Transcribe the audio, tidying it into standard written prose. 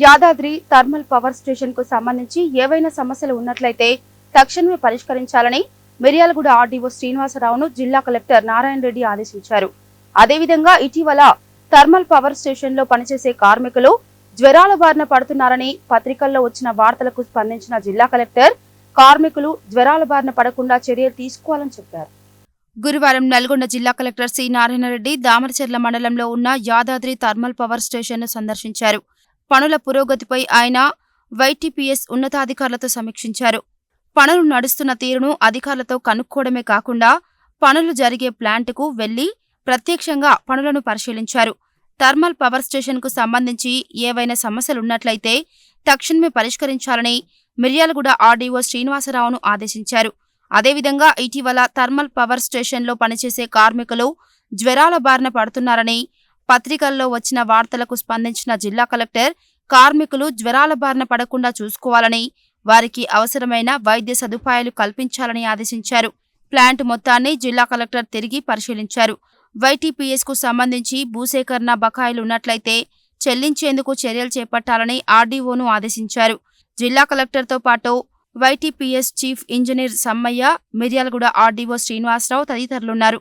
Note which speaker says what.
Speaker 1: Yadadri thermal power station కు సంబంధించి ఏవైనా సమస్యలు ఉన్నట్లయితే తక్షణమే పరిష్కరించాలని మిర్యాలగూడ ఆర్డీఓ శ్రీనివాసరావును జిల్లా కలెక్టర్ నారాయణ రెడ్డి ఆదేశించారు. అదేవిధంగా ఇటీవల థర్మల్ పవర్ స్టేషన్ లో పనిచేసే కార్మికులు జ్వరాల బారిన పడుతున్నారని పత్రికల్లో వచ్చిన వార్తలకు స్పందించిన జిల్లా కలెక్టర్ కార్మికులు జ్వరాల బారిన పడకుండా చర్యలు తీసుకోవాలని చెప్పారు. గురువారం నల్గొండ జిల్లా కలెక్టర్ సి నారాయణ రెడ్డి దామరచెర్ల మండలంలో ఉన్న యాదాద్రి థర్మల్ పవర్ స్టేషన్ ను సందర్శించారు. పనుల పురోగతిపై ఆయన వైటీపీఎస్ ఉన్నతాధికారులతో సమీక్షించారు. పనులు నడుస్తున్న తీరును అధికారులతో కనుక్కోవడమే కాకుండా పనులు జరిగే ప్లాంటుకు వెళ్లి ప్రత్యక్షంగా పనులను పరిశీలించారు. థర్మల్ పవర్ స్టేషన్ కు సంబంధించి ఏవైనా సమస్యలున్నట్లయితే తక్షణమే పరిష్కరించాలని మిర్యాలగూడ ఆర్డీఓ శ్రీనివాసరావును ఆదేశించారు. అదేవిధంగా ఇటీవల థర్మల్ పవర్ స్టేషన్లో పనిచేసే కార్మికులు జ్వరాల బారిన పడుతున్నారని పత్రికల్లో వచ్చిన వార్తలకు స్పందించిన జిల్లా కలెక్టర్ కార్మికులు జ్వరాల బారిన పడకుండా చూసుకోవాలని, వారికి అవసరమైన వైద్య సదుపాయాలు కల్పించాలని ఆదేశించారు. ప్లాంట్ మొత్తాన్ని జిల్లా కలెక్టర్ తిరిగి పరిశీలించారు. వైటీపీఎస్ కు సంబంధించి భూసేకరణ బకాయిలున్నట్లయితే చెల్లించేందుకు చర్యలు చేపట్టాలని ఆర్డీఓను ఆదేశించారు. జిల్లా కలెక్టర్తో పాటు YTPS chief engineer Sammaiah, Miryalaguda RDO Srinivasarao తదితరులున్నారు.